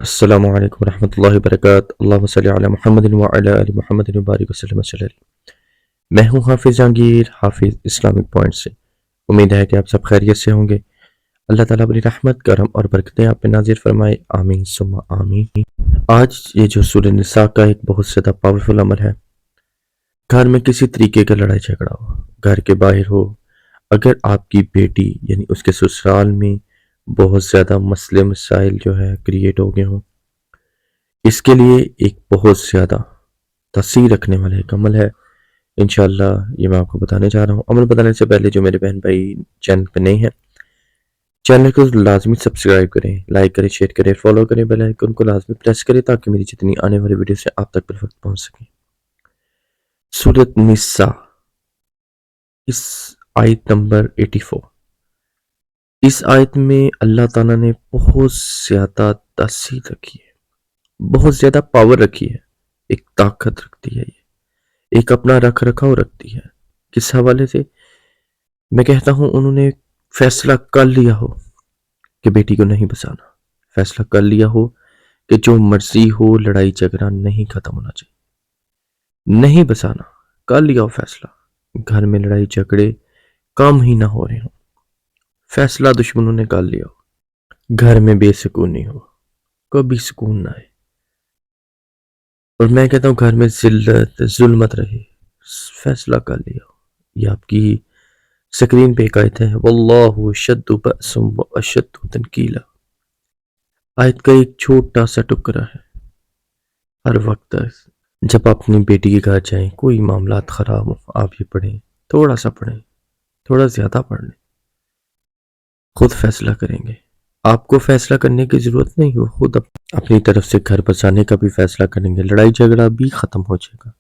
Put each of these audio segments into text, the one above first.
السلام علیکم ورحمۃ اللہ وبرکاتہ۔ اللہم صلی علی محمد وعلی آل محمد وبارک وسلم وسلم۔ میں ہوں حافظ جہانگیر، حافظ اسلامک پوائنٹ سے۔ امید ہے کہ آپ سب خیریت سے ہوں گے۔ اللہ تعالیٰ اپنی رحمت، کرم اور برکتیں آپ پہ نازل فرمائے، آمین ثم آمین۔ آج یہ جو سورہ نساء کا ایک بہت زیادہ پاورفل عمل ہے، گھر میں کسی طریقے کا لڑائی جھگڑا ہو، گھر کے باہر ہو، اگر آپ کی بیٹی یعنی اس کے سسرال میں بہت زیادہ مسئلے مسائل جو ہے کریٹ ہو گئے ہوں، اس کے لیے ایک بہت زیادہ تاثیر رکھنے والا ایک عمل ہے۔ انشاءاللہ یہ میں آپ کو بتانے جا رہا ہوں۔ عمل بتانے سے پہلے جو میرے بہن بھائی چینل پہ نہیں ہیں، چینل کو لازمی سبسکرائب کریں، لائک کریں، شیئر کریں، فالو کریں، بیل آئیکن کو لازمی پریس کریں تاکہ میری جتنی آنے والی ویڈیو سے آپ تک بروقت پہنچ سکیں۔ سورۃ نساء، اس آیت نمبر 84، اس آیت میں اللہ تعالیٰ نے بہت زیادہ تاثیر رکھی ہے، بہت زیادہ پاور رکھی ہے، ایک طاقت رکھتی ہے، یہ ایک اپنا رکھ رکھاؤ رکھتی ہے۔ کس حوالے سے؟ میں کہتا ہوں انہوں نے فیصلہ کر لیا ہو کہ بیٹی کو نہیں بچانا، فیصلہ کر لیا ہو کہ جو مرضی ہو لڑائی جھگڑا نہیں ختم ہونا چاہیے، نہیں بچانا، کر لیا ہو فیصلہ، گھر میں لڑائی جھگڑے کام ہی نہ ہو رہے ہوں، فیصلہ دشمنوں نے کر لیا ہو، گھر میں بے سکونی ہو، کبھی سکون نہ آئے، اور میں کہتا ہوں گھر میں ذلت ظلمت رہے، فیصلہ کر لیا ہو۔ یہ آپ کی سکرین پہ ایک آیت ہے، واللہ اشد بأس واشد تنکیلا۔ آیت کا ایک چھوٹا سا ٹکڑا ہے۔ ہر وقت جب آپ اپنی بیٹی کے گھر جائیں، کوئی معاملات خراب ہوں، آپ یہ پڑھیں، تھوڑا سا پڑھیں، تھوڑا زیادہ پڑھ لیں، خود فیصلہ کریں گے۔ آپ کو فیصلہ کرنے کی ضرورت نہیں، وہ خود اپنی طرف سے گھر بچانے کا بھی فیصلہ کریں گے، لڑائی جھگڑا بھی ختم ہو جائے گا۔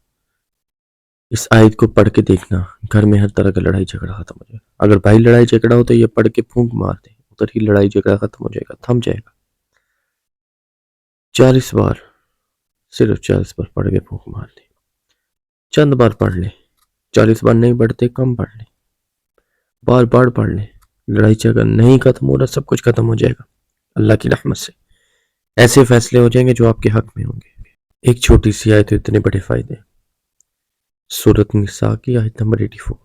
اس آیت کو پڑھ کے دیکھنا، گھر میں ہر طرح کا لڑائی جھگڑا ختم ہو جائے گا۔ اگر بھائی لڑائی جھگڑا ہو تو یہ پڑھ کے پھونک مار دیں، ادھر ہی لڑائی جھگڑا ختم ہو جائے گا، تھم جائے گا۔ 40 بار، صرف 40 بار پڑھ کے پھونک مار دیں، چند بار پڑھ لیں، 40 بار نہیں پڑھتے کم پڑھ لیں، بار بار پڑھ لیں، لڑائی جھگڑا نہیں ختم ہو رہا، سب کچھ ختم ہو جائے گا اللہ کی رحمت سے۔ ایسے فیصلے ہو جائیں گے جو آپ کے حق میں ہوں گے۔ ایک چھوٹی سی آیت تو اتنے بڑے فائدے۔ سورۃ نساء کی آیت نمبر 84،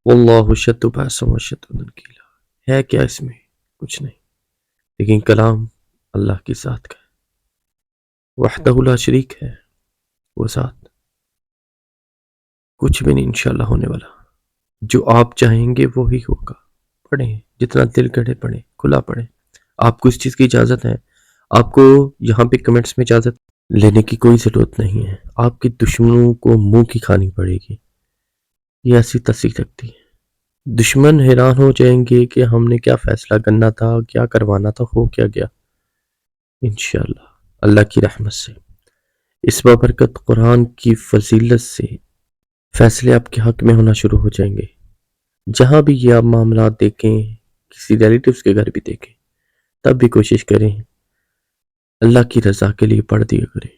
واللہ اشد بأس واشد تنکیلا۔ ہے کیا اس میں؟ کچھ نہیں، لیکن کلام اللہ کی ذات کا ہے، وحدہ لا شریک ہے وہ ذات، کچھ بھی نہیں انشاءاللہ ہونے والا، جو آپ چاہیں گے وہی ہوگا۔ پڑھیں، جتنا دل کرے پڑھیں، کھلا پڑھیں۔ آپ کو اس چیز کی اجازت ہے، آپ کو یہاں پہ کمنٹس میں اجازت لینے کی کوئی ضرورت نہیں ہے، آپ کے دشمنوں کو منہ کی کھانی پڑے گی۔ یہ ایسی تاثیر رکھتی ہے، دشمن حیران ہو جائیں گے کہ ہم نے کیا فیصلہ کرنا تھا، کیا کروانا تھا، ہو کیا گیا۔ انشاءاللہ اللہ کی رحمت سے، اس بابرکت قرآن کی فضیلت سے فیصلے آپ کے حق میں ہونا شروع ہو جائیں گے۔ جہاں بھی یہ آپ معاملات دیکھیں، کسی ریلیٹیوز کے گھر بھی دیکھیں، تب بھی کوشش کریں اللہ کی رضا کے لیے پڑھ دیا کریں،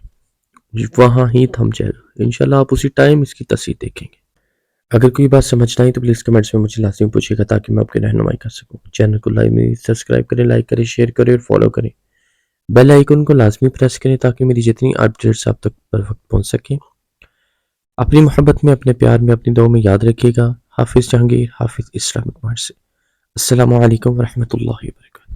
وہاں ہی تھم جائے گا انشاءاللہ۔ آپ اسی ٹائم اس کی تاثیر دیکھیں گے۔ اگر کوئی بات سمجھ نہ آئی تو پلیز کمنٹس میں مجھے لازمی پوچھیے گا تاکہ میں آپ کی رہنمائی کر سکوں۔ چینل کو سبسکرائب کریں، لائک کریں، شیئر کریں اور فالو کریں، بیل آئیکن کو لازمی پریس کریں تاکہ میری جتنی اپڈیٹس آپ تک بر وقت پہنچ سکیں۔ اپنی محبت میں، اپنے پیار میں، اپنی دعاؤں میں یاد رکھیے گا۔ حافظ جہانگیر، حافظ اسلامک پوائنٹ سے۔ السلام علیکم ورحمۃ اللہ وبرکاتہ۔